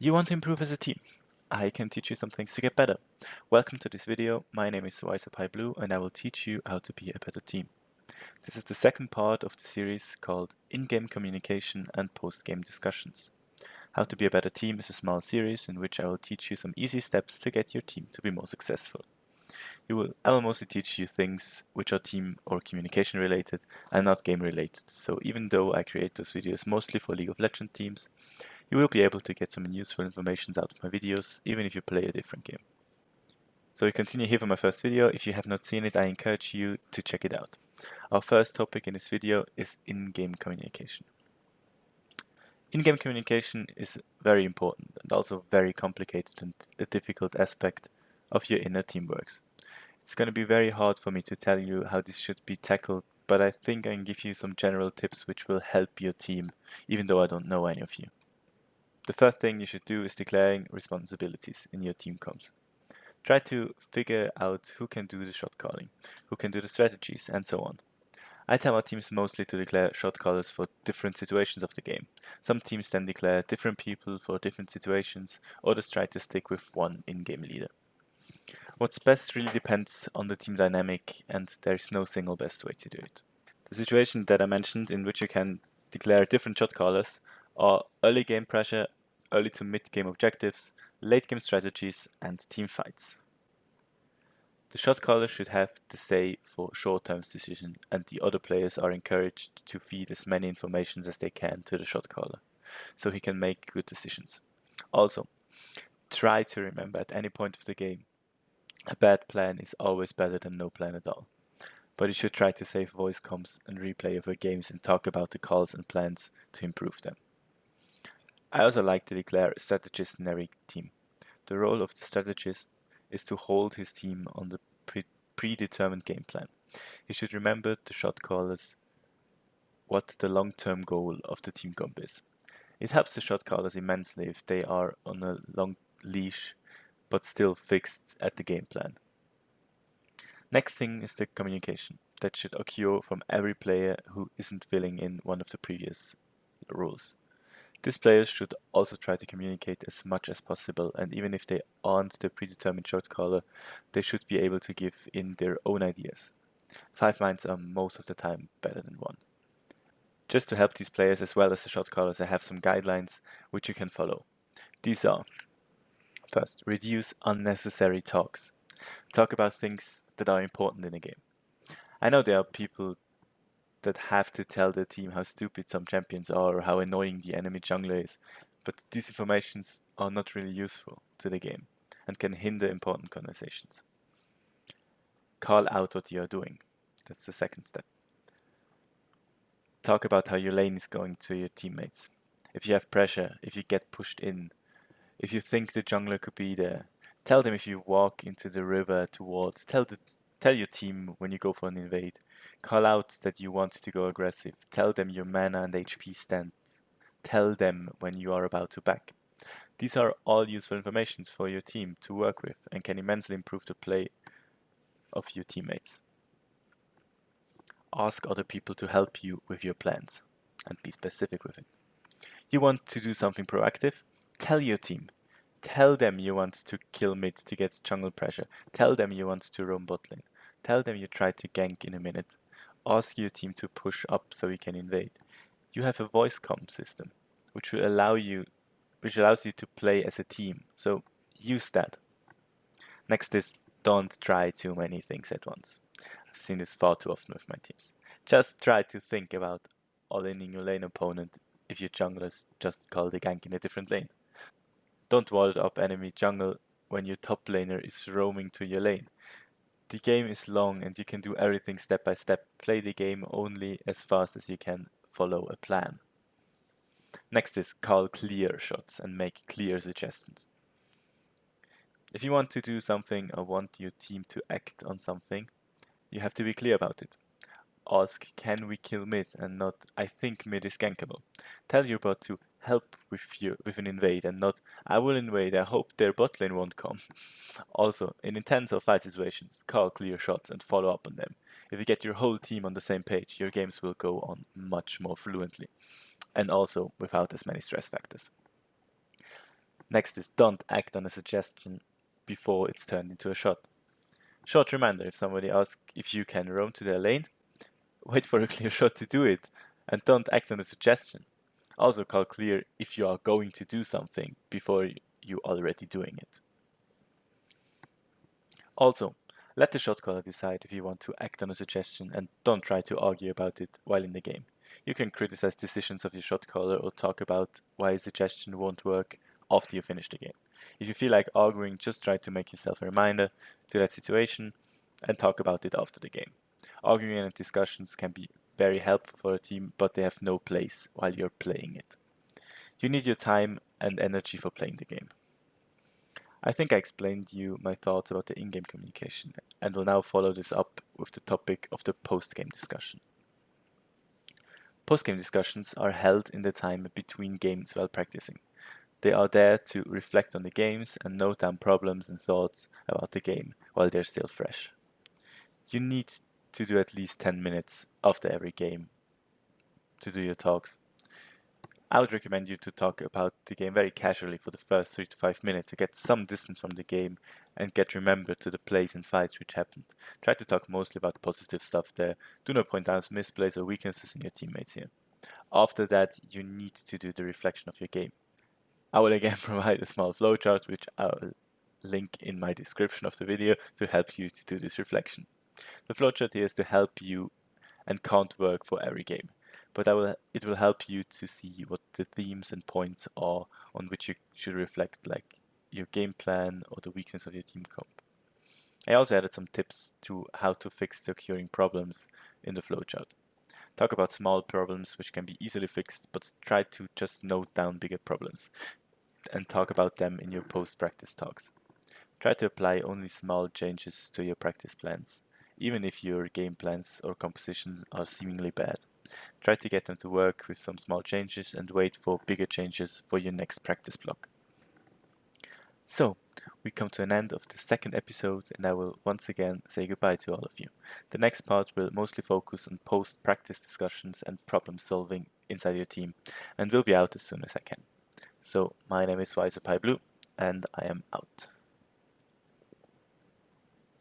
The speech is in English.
You want to improve as a team? I can teach you some things to get better. Welcome to this video. My name is Whyisapieblue and I will teach you how to be a better team. This is the second part of the series called In-Game Communication and Post-Game Discussions. How to be a better team is a small series in which I will teach you some easy steps to get your team to be more successful. I will mostly teach you things which are team or communication related and not game related. So even though I create those videos mostly for League of Legends teams, you will be able to get some useful information out of my videos, even if you play a different game. So we continue here for my first video. If you have not seen it, I encourage you to check it out. Our first topic in this video is in-game communication. In-game communication is very important and also very complicated and a difficult aspect of your inner teamworks. It's going to be very hard for me to tell you how this should be tackled, but I think I can give you some general tips which will help your team, even though I don't know any of you. The first thing you should do is declaring responsibilities in your team comms. Try to figure out who can do the shot calling, who can do the strategies, and so on. I tell my teams mostly to declare shot callers for different situations of the game. Some teams then declare different people for different situations, others try to stick with one in-game leader. What's best really depends on the team dynamic, and there is no single best way to do it. The situation that I mentioned in which you can declare different shot callers are early game pressure, early to mid game objectives, late game strategies, and team fights. The shot caller should have the say for short-term decision, and the other players are encouraged to feed as many informations as they can to the shot caller, so he can make good decisions. Also, try to remember at any point of the game, a bad plan is always better than no plan at all. But you should try to save voice comms and replay of your games and talk about the calls and plans to improve them. I also like to declare a strategist in every team. The role of the strategist is to hold his team on the predetermined game plan. He should remember the shot callers what the long-term goal of the team comp is. It helps the shot callers immensely if they are on a long leash but still fixed at the game plan. Next thing is the communication. That should occur from every player who isn't filling in one of the previous rules. These players should also try to communicate as much as possible, and even if they aren't the predetermined shot caller, they should be able to give in their own ideas. 5 minds are most of the time better than 1. Just to help these players as well as the shot callers, I have some guidelines which you can follow. These are: first, reduce unnecessary talks. Talk about things that are important in a game. I know there are people that have to tell their team how stupid some champions are or how annoying the enemy jungler is, but these informations are not really useful to the game and can hinder important conversations. Call out what you are doing. That's the second step. Talk about how your lane is going to your teammates. If you have pressure, if you get pushed in, if you think the jungler could be there, tell them if you walk into the river towards, tell your team when you go for an invade. Call out that you want to go aggressive. Tell them your mana and HP stands. Tell them when you are about to back. These are all useful information for your team to work with and can immensely improve the play of your teammates. Ask other people to help you with your plans and be specific with it. You want to do something proactive? Tell your team. Tell them you want to kill mid to get jungle pressure. Tell them you want to roam bot lane. Tell them you try to gank in a minute. Ask your team to push up so you can invade. You have a voice comm system, which allows you to play as a team. So use that. Next is, don't try too many things at once. I've seen this far too often with my teams. Just try to think about all-inning your lane opponent if your junglers just call the gank in a different lane. Don't ward up enemy jungle when your top laner is roaming to your lane. The game is long and you can do everything step by step. Play the game only as fast as you can follow a plan. Next is, call clear shots and make clear suggestions. If you want to do something or want your team to act on something, you have to be clear about it. Ask, can we kill mid, and not, I think mid is gankable. Tell your bot to help with an invade and not, I will invade, I hope their bot lane won't come. Also, in intense or fight situations, call clear shots and follow up on them. If you get your whole team on the same page, your games will go on much more fluently, and also without as many stress factors. Next is don't act on a suggestion before it's turned into a shot. Short reminder: if somebody asks if you can roam to their lane, wait for a clear shot to do it, and don't act on a suggestion. Also call clear if you are going to do something before you already doing it. Also, let the shot caller decide if you want to act on a suggestion and don't try to argue about it while in the game. You can criticize decisions of your shot caller or talk about why a suggestion won't work after you finish the game. If you feel like arguing, just try to make yourself a reminder to that situation and talk about it after the game. Arguing and discussions can be very helpful for a team, but they have no place while you're playing it. You need your time and energy for playing the game. I think I explained you my thoughts about the in-game communication, and will now follow this up with the topic of the post-game discussion. Post-game discussions are held in the time between games while practicing. They are there to reflect on the games and note down problems and thoughts about the game while they're still fresh. You need to do at least 10 minutes after every game to do your talks. I would recommend you to talk about the game very casually for the first 3 to 5 minutes to get some distance from the game and get remembered to the plays and fights which happened. Try to talk mostly about positive stuff there. Do not point out misplays or weaknesses in your teammates here. After that, you need to do the reflection of your game. I will again provide a small flowchart which I will link in my description of the video to help you to do this reflection. The flowchart here is to help you and can't work for every game, but it will help you to see what the themes and points are on which you should reflect, like your game plan or the weakness of your team comp. I also added some tips to how to fix the occurring problems in the flowchart. Talk about small problems which can be easily fixed, but try to just note down bigger problems and talk about them in your post-practice talks. Try to apply only small changes to your practice plans, even if your game plans or compositions are seemingly bad. Try to get them to work with some small changes and wait for bigger changes for your next practice block. So, we come to an end of the second episode, and I will once again say goodbye to all of you. The next part will mostly focus on post-practice discussions and problem solving inside your team, and will be out as soon as I can. So, my name is Whyisapieblue, and I am out.